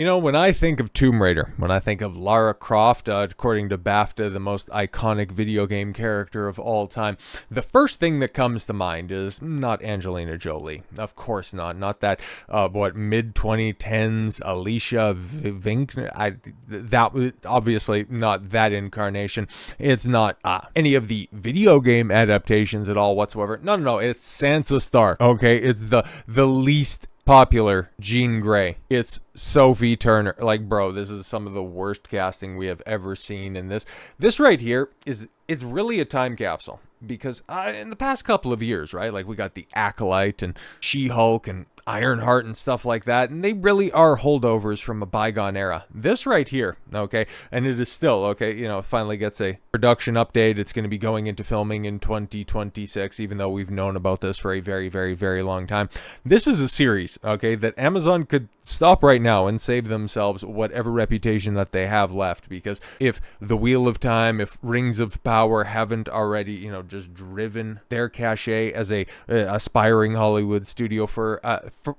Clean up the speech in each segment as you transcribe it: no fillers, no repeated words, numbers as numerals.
You know, when I think of Tomb Raider, when I think of Lara Croft, according to BAFTA, the most iconic video game character of all time, the first thing that comes to mind is not Angelina Jolie. Of course not. Not that, mid-2010s Alicia Vink. That was obviously not that incarnation. It's not any of the video game adaptations at all whatsoever. No. It's Sansa Stark. Okay, it's the least popular Jean Grey. It's Sophie Turner. Like, bro, this is some of the worst casting we have ever seen in this. This right here it's really a time capsule because in the past couple of years, right? Like we got the Acolyte and She-Hulk and Ironheart and stuff like that, and they really are holdovers from a bygone era. This right here, okay, and it is still, okay, you know, finally gets a production update. It's going to be going into filming in 2026, even though we've known about this for a very, very, very long time. This is a series, okay, that Amazon could stop right now and save themselves whatever reputation that they have left, because if The Wheel of Time, if Rings of Power haven't already, you know, just driven their cachet as a aspiring Hollywood studio for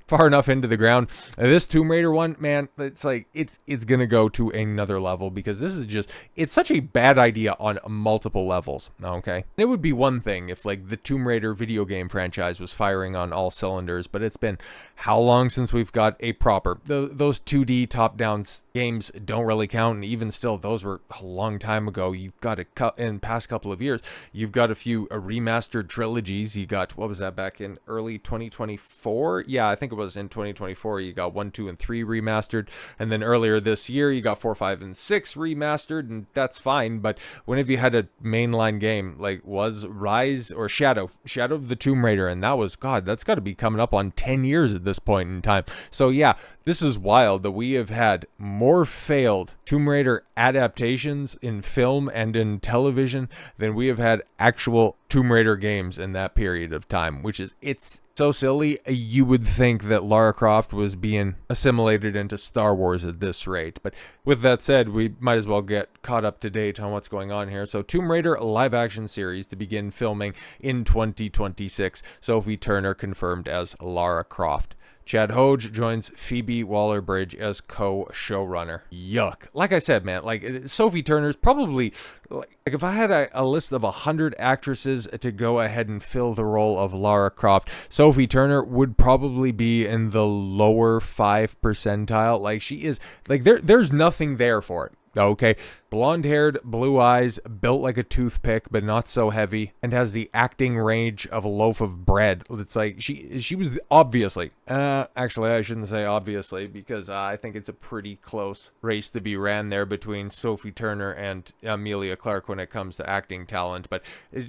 far enough into the ground, this Tomb Raider one, man, it's like it's gonna go to another level, because this is just, it's such a bad idea on multiple levels. Okay, it would be one thing if like the Tomb Raider video game franchise was firing on all cylinders, but it's been how long since we've got a proper, those 2D top-down games don't really count, and even still, those were a long time ago. You've got in past couple of years, you've got a few remastered trilogies. You got, what was that, back in early 2024? Yeah, I think it was in 2024. You got 1, 2, and 3 remastered, and then earlier this year you got 4, 5, and 6 remastered, and that's fine. But whenever you had a mainline game, like was Rise or Shadow of the Tomb Raider, and that was, God, that's got to be coming up on 10 years at this point in time. So yeah, this is wild that we have had more failed Tomb Raider adaptations in film and in television than we have had actual Tomb Raider games in that period of time, which is, it's so silly. You would think that Lara Croft was being assimilated into Star Wars at this rate. But with that said, we might as well get caught up to date on what's going on here. So Tomb Raider live action series to begin filming in 2026. Sophie Turner confirmed as Lara Croft. Chad Hoge joins Phoebe Waller-Bridge as co-showrunner. Yuck. Like I said, man, like Sophie Turner's probably, like if I had a list of 100 actresses to go ahead and fill the role of Lara Croft, Sophie Turner would probably be in the lower 5 percentile. Like she is, like there's nothing there for it. Okay, blonde-haired, blue eyes, built like a toothpick, but not so heavy, and has the acting range of a loaf of bread. It's like she was obviously, actually I shouldn't say obviously, because I think it's a pretty close race to be ran there between Sophie Turner and Emilia Clarke when it comes to acting talent. But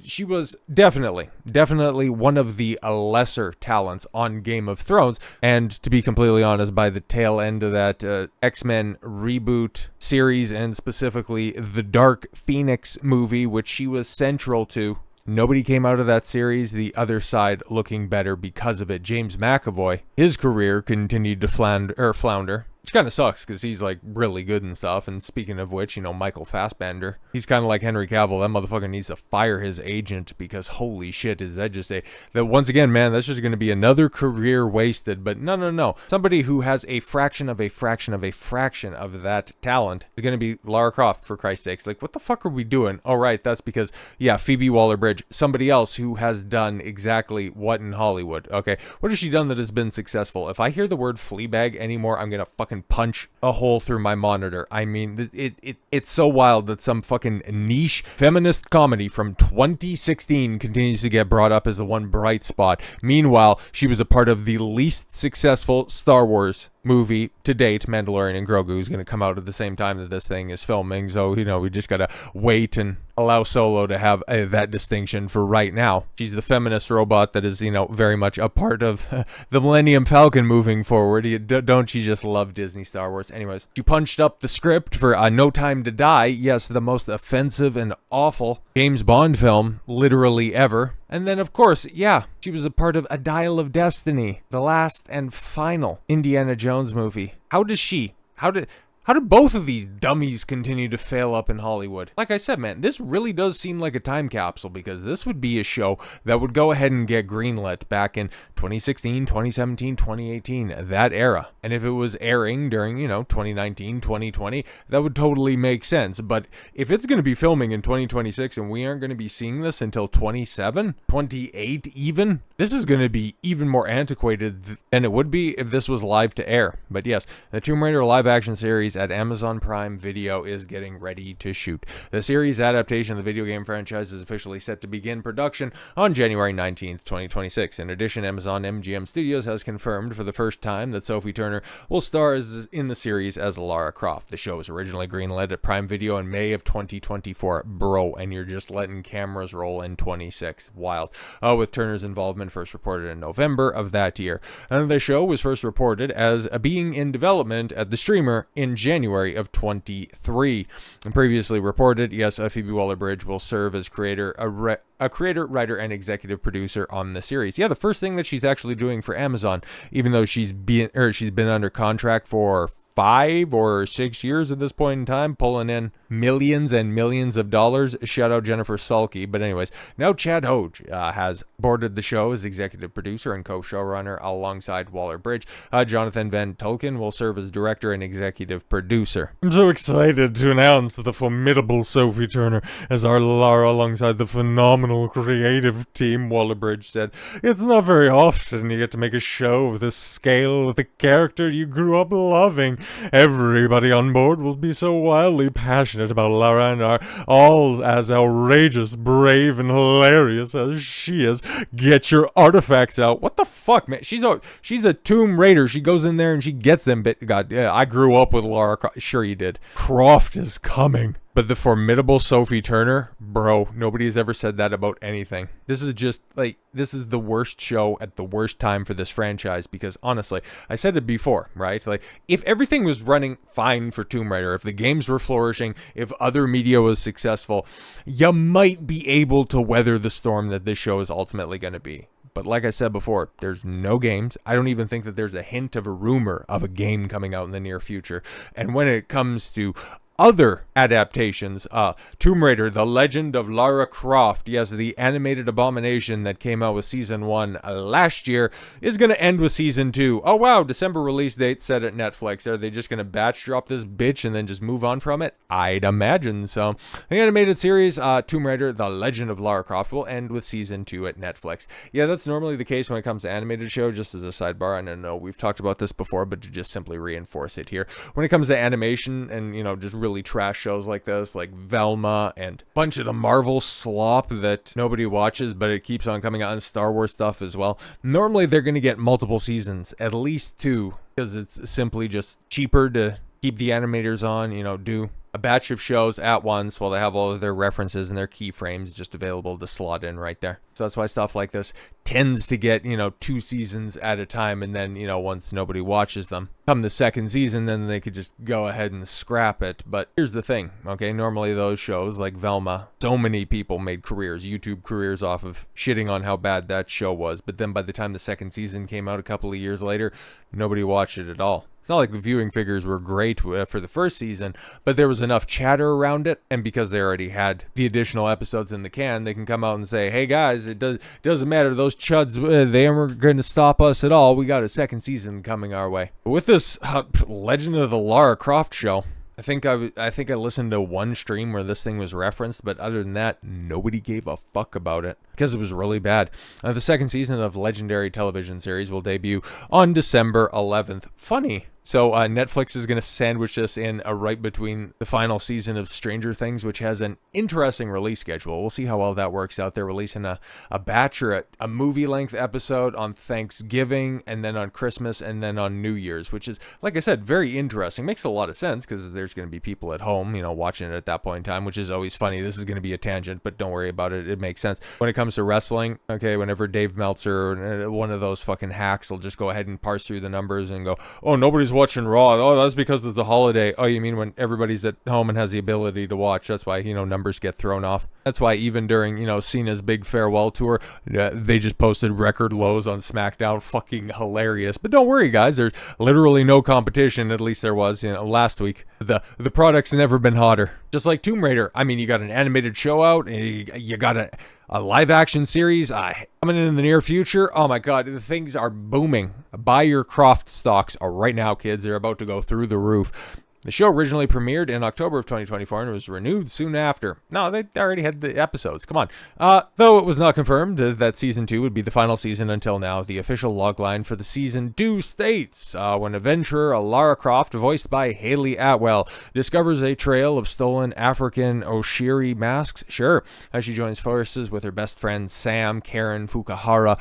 she was definitely one of the lesser talents on Game of Thrones, and to be completely honest, by the tail end of that X-Men reboot series, and specifically the Dark Phoenix movie, which she was central to, nobody came out of that series the other side looking better because of it. James McAvoy, his career continued to flounder. Which kind of sucks, because he's, like, really good and stuff. And speaking of which, you know, Michael Fassbender, he's kind of like Henry Cavill. That motherfucker needs to fire his agent, because holy shit, is that just that once again, man, that's just going to be another career wasted. But no. Somebody who has a fraction of that talent is going to be Lara Croft, for Christ's sakes. Like, what the fuck are we doing? Oh, right, that's because, yeah, Phoebe Waller-Bridge, somebody else who has done exactly what in Hollywood, okay? What has she done that has been successful? If I hear the word Fleabag anymore, I'm going to fucking punch a hole through my monitor. I mean, it's so wild that some fucking niche feminist comedy from 2016 continues to get brought up as the one bright spot. Meanwhile, she was a part of the least successful Star Wars movie to date, Mandalorian and Grogu, is going to come out at the same time that this thing is filming. So, you know, we just got to wait and allow Solo to have that distinction for right now. She's the feminist robot that is, you know, very much a part of the Millennium Falcon moving forward. Don't you just love Disney Star Wars? Anyways, she punched up the script for No Time to Die. Yes, the most offensive and awful James Bond film literally ever. And then, of course, yeah, she was a part of A Dial of Destiny, the last and final Indiana Jones movie. How How do both of these dummies continue to fail up in Hollywood? Like I said, man, this really does seem like a time capsule, because this would be a show that would go ahead and get greenlit back in 2016, 2017, 2018, that era. And if it was airing during, 2019, 2020, that would totally make sense. But if it's going to be filming in 2026 and we aren't going to be seeing this until 27, 28 even, this is going to be even more antiquated than it would be if this was live to air. But yes, the Tomb Raider live action series at Amazon Prime Video is getting ready to shoot. The series adaptation of the video game franchise is officially set to begin production on January 19th, 2026. In addition, Amazon MGM Studios has confirmed for the first time that Sophie Turner will star in the series as Lara Croft. The show was originally greenlit at Prime Video in May of 2024. Bro, and you're just letting cameras roll in 26. Wild. With Turner's involvement first reported in November of that year. And the show was first reported as being in development at the streamer in January of 23. And previously reported, yes, Phoebe Waller-Bridge will serve as creator, writer, and executive producer on the series. Yeah, the first thing that she's actually doing for Amazon, even though she's been under contract for 5 or 6 years at this point in time, pulling in millions and millions of dollars. Shout out Jennifer Salke. But anyways, now Chad Hoge has boarded the show as executive producer and co-showrunner alongside Waller-Bridge. Jonathan Van Tulken will serve as director and executive producer. I'm so excited to announce the formidable Sophie Turner as our Lara alongside the phenomenal creative team, Waller-Bridge said. It's not very often you get to make a show of this scale with a character you grew up loving. Everybody on board will be so wildly passionate about Lara and are all as outrageous, brave, and hilarious as she is. Get your artifacts out. What the fuck, man? She's a Tomb Raider. She goes in there and she gets them. But God, yeah, I grew up with Lara Croft. Sure you did. Croft is coming. But the formidable Sophie Turner, bro, nobody has ever said that about anything. This is just, this is the worst show at the worst time for this franchise, because honestly, I said it before, right? If everything was running fine for Tomb Raider, if the games were flourishing, if other media was successful, you might be able to weather the storm that this show is ultimately going to be. But like I said before, there's no games. I don't even think that there's a hint of a rumor of a game coming out in the near future. And when it comes to other adaptations, Tomb Raider, The Legend of Lara Croft, yes, the animated abomination that came out with Season 1 last year, is going to end with Season 2. Oh wow, December release date set at Netflix. Are they just going to batch drop this bitch and then just move on from it? I'd imagine so. The animated series, Tomb Raider, The Legend of Lara Croft, will end with Season 2 at Netflix. Yeah, that's normally the case when it comes to animated shows, just as a sidebar. I know we've talked about this before, but to just simply reinforce it here. When it comes to animation and, just really trash shows like this, like Velma and a bunch of the Marvel slop that nobody watches, but it keeps on coming out, in Star Wars stuff as well, normally they're going to get multiple seasons, at least 2, because it's simply just cheaper to keep the animators on, do a batch of shows at once while they have all of their references and their keyframes just available to slot in right there. So that's why stuff like this tends to get, 2 seasons at a time, and then, once nobody watches them, come the second season, then they could just go ahead and scrap it. But here's the thing, okay? Normally those shows like Velma, so many people made careers, YouTube careers, off of shitting on how bad that show was. But then by the time the second season came out a couple of years later, nobody watched it at all. It's not like the viewing figures were great for the first season, but there was enough chatter around it, and because they already had the additional episodes in the can, they can come out and say, hey guys, it doesn't matter, those chuds, they aren't going to stop us at all, we got a second season coming our way. But with this Legend of the Lara Croft show, I think I listened to one stream where this thing was referenced, but other than that, nobody gave a fuck about it because it was really bad. The second season of legendary television series will debut on December 11th. Funny. So Netflix is going to sandwich this in right between the final season of Stranger Things, which has an interesting release schedule. We'll see how well that works out. They're releasing a batch or a movie-length episode on Thanksgiving, and then on Christmas, and then on New Year's, which is, like I said, very interesting. Makes a lot of sense because there's going to be people at home, watching it at that point in time, which is always funny. This is going to be a tangent, but don't worry about it. It makes sense. When it comes to wrestling, okay, whenever Dave Meltzer or one of those fucking hacks will just go ahead and parse through the numbers and go, oh, nobody's everybody's watching Raw. Oh, that's because it's a holiday. Oh, you mean when everybody's at home and has the ability to watch? That's why, numbers get thrown off. That's why even during, Cena's big farewell tour, they just posted record lows on SmackDown. Fucking hilarious. But don't worry, guys. There's literally no competition. At least there was, last week. The product's never been hotter. Just like Tomb Raider. I mean, you got an animated show out. You got a live action series coming in the near future. Oh my god, the things are booming. Buy your Croft stocks right now, kids. They're about to go through the roof. The show originally premiered in October of 2024 and was renewed soon after. No, they already had the episodes. Come on. Though it was not confirmed that Season 2 would be the final season until now, the official logline for the season 2 states, when adventurer Lara Croft, voiced by Hayley Atwell, discovers a trail of stolen African Oshiri masks, as she joins forces with her best friend Sam Karen Fukuhara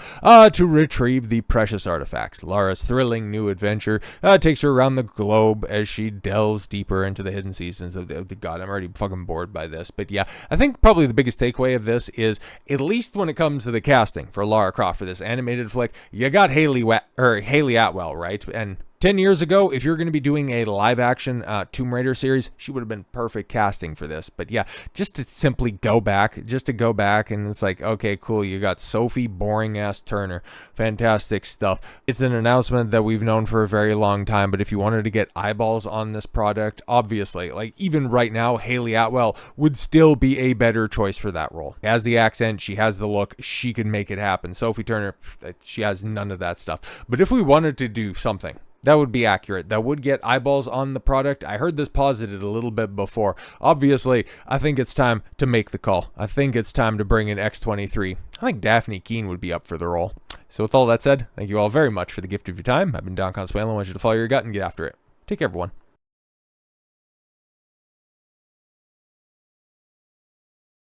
to retrieve the precious artifacts. Lara's thrilling new adventure takes her around the globe as she delves deeper into the hidden seasons of the god. I'm already fucking bored by this, but yeah, I think probably the biggest takeaway of this is, at least when it comes to the casting for Lara Croft for this animated flick, you got Hayley Atwell, right? And 10 years ago, if you're going to be doing a live-action Tomb Raider series, she would have been perfect casting for this. But yeah, just to go back, and it's like, okay, cool, you got Sophie boring-ass Turner. Fantastic stuff. It's an announcement that we've known for a very long time, but if you wanted to get eyeballs on this product, obviously, like even right now, Hayley Atwell would still be a better choice for that role. She has the accent, she has the look, she can make it happen. Sophie Turner, she has none of that stuff. But if we wanted to do something that would be accurate, that would get eyeballs on the product, I heard this posited a little bit before. Obviously, I think it's time to make the call. I think it's time to bring in X-23. I think Daphne Keane would be up for the role. So with all that said, thank you all very much for the gift of your time. I've been Don Consuelo. I want you to follow your gut and get after it. Take care, everyone.